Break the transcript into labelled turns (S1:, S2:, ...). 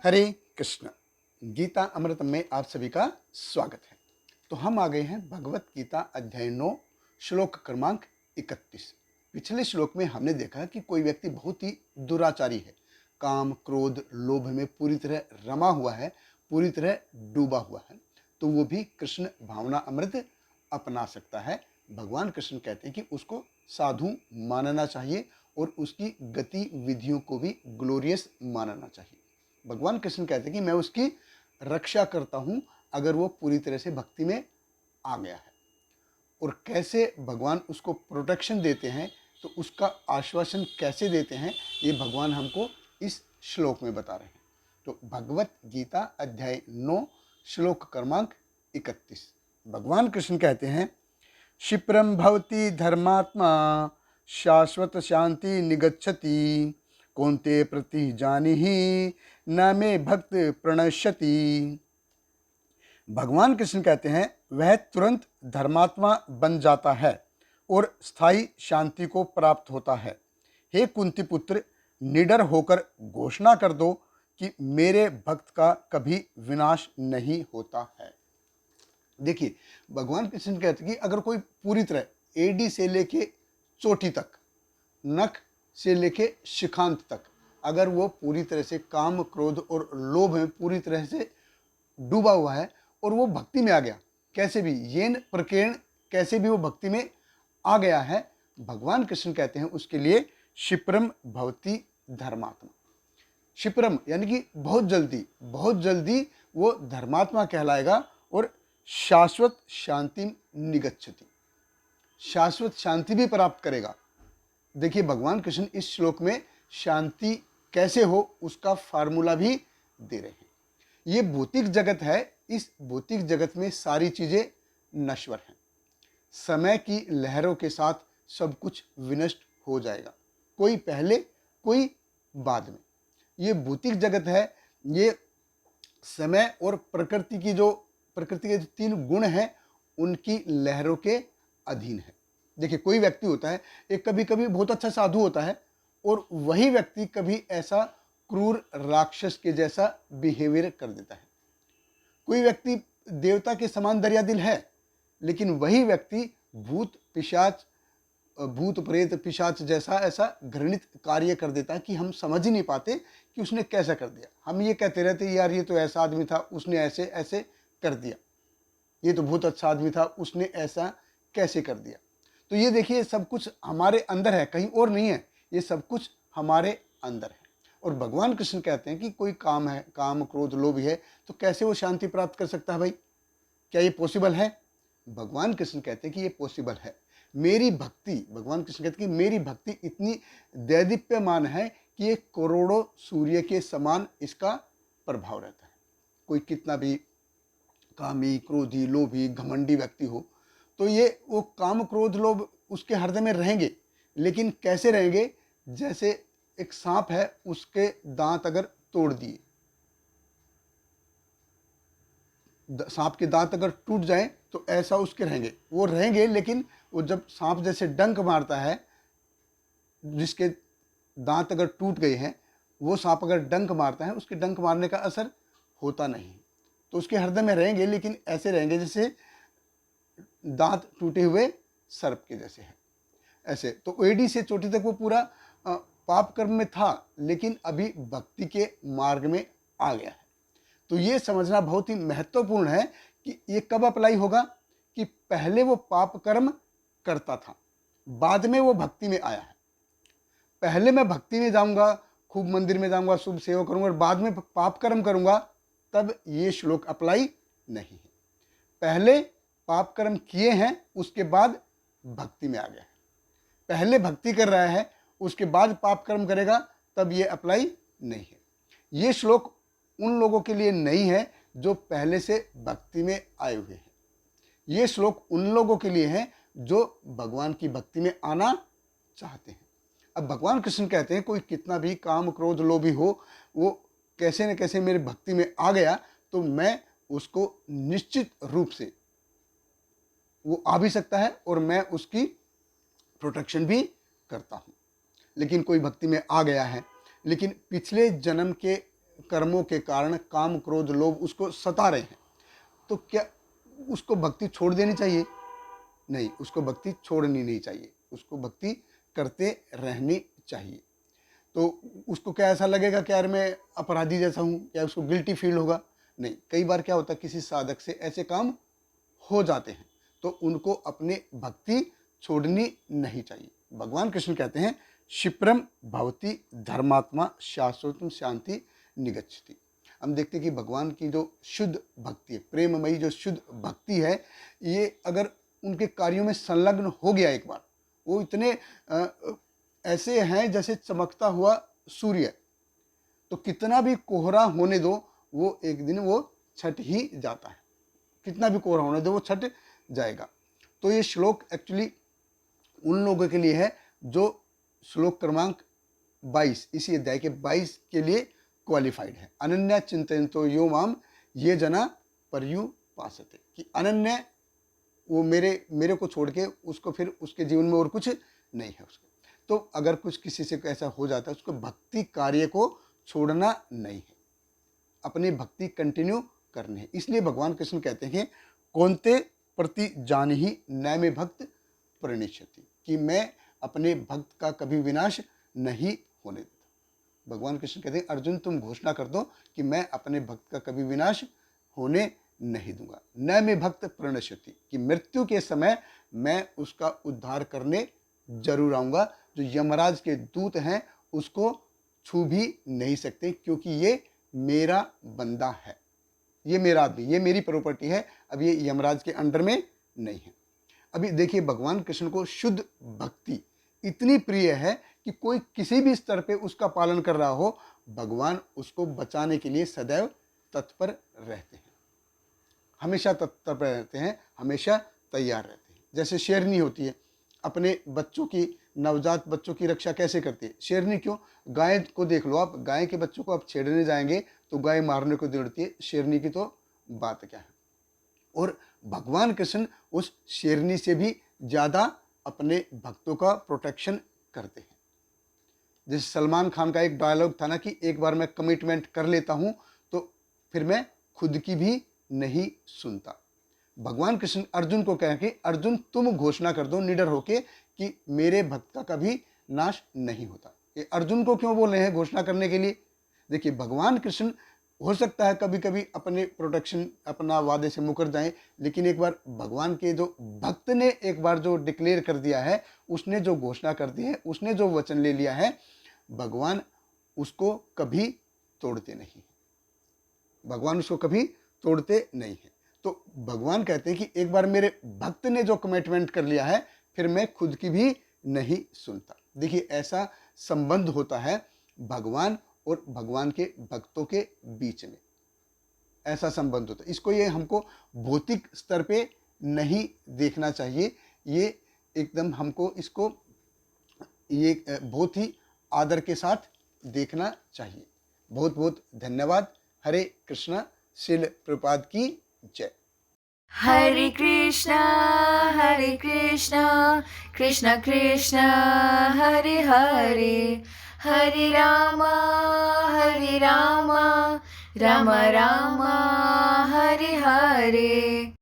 S1: हरे कृष्ण। गीता अमृत में आप सभी का स्वागत है। तो हम आ गए हैं भगवत गीता अध्याय 9 श्लोक क्रमांक 31। पिछले श्लोक में हमने देखा कि कोई व्यक्ति बहुत ही दुराचारी है, काम क्रोध लोभ में पूरी तरह रमा हुआ है, पूरी तरह डूबा हुआ है, तो वो भी कृष्ण भावना अमृत अपना सकता है। भगवान कृष्ण कहते हैं कि उसको साधु मानना चाहिए और उसकी गतिविधियों को भी ग्लोरियस मानना चाहिए। भगवान कृष्ण कहते हैं कि मैं उसकी रक्षा करता हूं अगर वो पूरी तरह से भक्ति में आ गया है। और कैसे भगवान उसको प्रोटेक्शन देते हैं, तो उसका आश्वासन कैसे देते हैं, ये भगवान हमको इस श्लोक में बता रहे हैं। तो भगवत गीता अध्याय 9 श्लोक क्रमांक 31। भगवान कृष्ण कहते हैं, क्षिप्रम भवति धर्मात्मा शाश्वत शांति निगच्छति कौन्तेय प्रति जानिहि न मे भक्त प्रणश्यति। भगवान कृष्ण कहते हैं वह तुरंत धर्मात्मा बन जाता है और स्थायी शांति को प्राप्त होता है। हे कुंती पुत्र, निडर होकर घोषणा कर दो कि मेरे भक्त का कभी विनाश नहीं होता है। देखिए, भगवान कृष्ण कहते हैं कि अगर कोई पूरी तरह एडी से लेके चोटी तक, नख से लेके शिखांत तक, अगर वो पूरी तरह से काम क्रोध और लोभ में पूरी तरह से डूबा हुआ है और वो भक्ति में आ गया, कैसे भी येन प्रकीर्ण कैसे भी वो भक्ति में आ गया है, भगवान कृष्ण कहते हैं उसके लिए क्षिप्रम भवति धर्मात्मा। क्षिप्रम यानी कि बहुत जल्दी वो धर्मात्मा कहलाएगा और शाश्वत शांति निगच्छति, शाश्वत शांति भी प्राप्त करेगा। देखिए, भगवान कृष्ण इस श्लोक में शांति कैसे हो उसका फार्मूला भी दे रहे हैं। ये भौतिक जगत है, इस भौतिक जगत में सारी चीजें नश्वर हैं, समय की लहरों के साथ सब कुछ विनष्ट हो जाएगा, कोई पहले कोई बाद में। ये भौतिक जगत है, ये समय और प्रकृति के जो तीन गुण हैं उनकी लहरों के अधीन है। देखिए, कोई व्यक्ति होता है, एक कभी कभी बहुत अच्छा साधु होता है और वही व्यक्ति कभी ऐसा क्रूर राक्षस के जैसा बिहेवियर कर देता है। कोई व्यक्ति देवता के समान दरिया दिल है, लेकिन वही व्यक्ति भूत प्रेत पिशाच जैसा ऐसा घृणित कार्य कर देता है कि हम समझ ही नहीं पाते कि उसने कैसा कर दिया। हम ये कहते रहते यार ये तो ऐसा आदमी था, उसने ऐसे ऐसे कर दिया, ये तो बहुत अच्छा आदमी था, उसने ऐसा कैसे कर दिया। तो ये देखिए, सब कुछ हमारे अंदर है, कहीं और नहीं है, ये सब कुछ हमारे अंदर है। और भगवान कृष्ण कहते हैं कि कोई काम है, काम क्रोध लोभ है, तो कैसे वो शांति प्राप्त कर सकता है भाई? क्या ये पॉसिबल है? भगवान कृष्ण कहते हैं कि ये पॉसिबल है। मेरी भक्ति, भगवान कृष्ण कहते हैं कि मेरी भक्ति इतनी दैदीप्यमान है कि ये करोड़ों सूर्य के समान इसका प्रभाव रहता है। कोई कितना भी कामी क्रोधी लोभी घमंडी व्यक्ति हो, तो ये वो काम क्रोध लोभ उसके हृदय में रहेंगे, लेकिन कैसे रहेंगे? जैसे एक सांप है, उसके दांत अगर तोड़ दिए, सांप के दांत अगर टूट जाए तो ऐसा उसके रहेंगे, वो रहेंगे, लेकिन वो जब सांप जैसे डंक मारता है, जिसके दांत अगर टूट गए हैं, वो सांप अगर डंक मारता है, उसके डंक मारने का असर होता नहीं, तो उसके हृदय में रहेंगे, लेकिन ऐसे रहेंगे जैसे दांत टूटे हुए सर्प के जैसे है। ऐसे तो एडी से चोटी तक वो पूरा पाप कर्म में था, लेकिन अभी भक्ति के मार्ग में आ गया है। तो ये समझना बहुत ही महत्वपूर्ण है कि ये कब अप्लाई होगा? कि पहले वो पाप कर्म करता था, बाद में वो भक्ति में आया है। पहले मैं भक्ति में जाऊंगा, खूब मंदिर में जाऊंगा, शुभ सेवा करूंगा, और बाद में पाप कर्म करूंगा, तब ये श्लोक अप्लाई नहीं है। पहले पाप कर्म किए हैं, उसके बाद भक्ति में आ गया है। पहले भक्ति कर रहा है, उसके बाद पाप कर्म करेगा, तब ये अप्लाई नहीं है। ये श्लोक उन लोगों के लिए नहीं है जो पहले से भक्ति में आए हुए हैं। ये श्लोक उन लोगों के लिए है जो भगवान की भक्ति में आना चाहते हैं। अब भगवान कृष्ण कहते हैं कोई कितना भी काम क्रोध लोभी हो, वो कैसे न कैसे मेरी भक्ति में आ गया, तो मैं उसको निश्चित रूप से, वो आ भी सकता है और मैं उसकी प्रोटेक्शन भी करता हूँ। लेकिन कोई भक्ति में आ गया है, लेकिन पिछले जन्म के कर्मों के कारण काम क्रोध लोभ उसको सता रहे हैं, तो क्या उसको भक्ति छोड़ देनी चाहिए? नहीं, उसको भक्ति छोड़नी नहीं चाहिए, उसको भक्ति करते रहनी चाहिए। तो उसको क्या ऐसा लगेगा कि यार मैं अपराधी जैसा हूँ, क्या उसको गिल्टी फील होगा? नहीं, कई बार क्या होता है किसी साधक से ऐसे काम हो जाते हैं, तो उनको अपने भक्ति छोड़नी नहीं चाहिए। भगवान कृष्ण कहते हैं क्षिप्रम भवति धर्मात्मा शाश्वतम शांति निगच्छति। हम देखते हैं कि भगवान की जो शुद्ध भक्ति है, प्रेममयी जो शुद्ध भक्ति है, ये अगर उनके कार्यों में संलग्न हो गया एक बार, वो इतने ऐसे हैं जैसे चमकता हुआ सूर्य, तो कितना भी कोहरा होने दो वो एक दिन वो छट ही जाता है, कितना भी कोहरा होने दो वो छट जाएगा। तो ये श्लोक एक्चुअली उन लोगों के लिए है जो श्लोक क्रमांक 22 इसी अध्याय के 22 के लिए क्वालिफाइड है। अनन्या चिंतयन्तो यो माम ये जना पर्यु पासते, कि अनन्य वो मेरे को छोड़ के उसको फिर उसके जीवन में और कुछ नहीं है उसके। तो अगर कुछ किसी से ऐसा हो जाता है उसको भक्ति कार्य को छोड़ना नहीं है, अपनी भक्ति कंटिन्यू करनी है। इसलिए भगवान कृष्ण कहते हैं कौनते प्रति जान ही नय में भक्त प्रणिष्यति, कि मैं अपने भक्त का कभी विनाश नहीं होने देता। भगवान कृष्ण कहते हैं अर्जुन तुम घोषणा कर दो कि मैं अपने भक्त का कभी विनाश होने नहीं दूंगा। न में भक्त प्रणश्यति, कि मृत्यु के समय मैं उसका उद्धार करने जरूर आऊंगा। जो यमराज के दूत हैं उसको छू भी नहीं सकते, क्योंकि ये मेरा बंदा है, ये मेरा आदमी, ये मेरी प्रॉपर्टी है। अब ये यमराज के अंडर में नहीं है। अभी देखिए भगवान कृष्ण को शुद्ध भक्ति इतनी प्रिय है कि कोई किसी भी स्तर पे उसका पालन कर रहा हो, भगवान उसको बचाने के लिए सदैव तत्पर रहते हैं, हमेशा तत्पर रहते हैं, हमेशा तैयार रहते हैं। जैसे शेरनी होती है, अपने बच्चों की, नवजात बच्चों की रक्षा कैसे करती है? शेरनी क्यों? गाय को देख लो आप, गाय के बच्चों को आप छेड़ने जाएंगे तो गाय मारने को दौड़ती है, शेरनी की तो बात क्या है। और भगवान कृष्ण उस शेरनी से भी ज़्यादा अपने भक्तों का प्रोटेक्शन करते हैं। जैसे सलमान खान का एक डायलॉग था ना कि एक बार मैं कमिटमेंट कर लेता हूँ तो फिर मैं खुद की भी नहीं सुनता। भगवान कृष्ण अर्जुन को कह के अर्जुन तुम घोषणा कर दो निडर होके कि मेरे भक्त का कभी नाश नहीं होता। ये अर्जुन को क्यों बोल रहे हैं घोषणा करने के लिए? देखिए भगवान कृष्ण हो सकता है कभी कभी अपने प्रोटेक्शन, अपना वादे से मुकर जाएं, लेकिन एक बार भगवान के जो भक्त ने एक बार जो डिक्लेयर कर दिया है, उसने जो घोषणा कर दी है, उसने जो वचन ले लिया है, भगवान उसको कभी तोड़ते नहीं, भगवान उसको कभी तोड़ते नहीं है। तो भगवान कहते हैं कि एक बार मेरे भक्त ने जो कमिटमेंट कर लिया है फिर मैं खुद की भी नहीं सुनता। देखिए ऐसा संबंध होता है भगवान और भगवान के भक्तों के बीच में, ऐसा संबंध होता है। इसको ये हमको भौतिक स्तर पे नहीं देखना चाहिए, ये एकदम हमको इसको ये बहुत ही आदर के साथ देखना चाहिए। बहुत बहुत धन्यवाद। हरे कृष्णा। श्रील प्रभुपाद की जय।
S2: हरे कृष्णा कृष्ण कृष्ण हरे हरे, हरे रामा राम राम हरे हरे।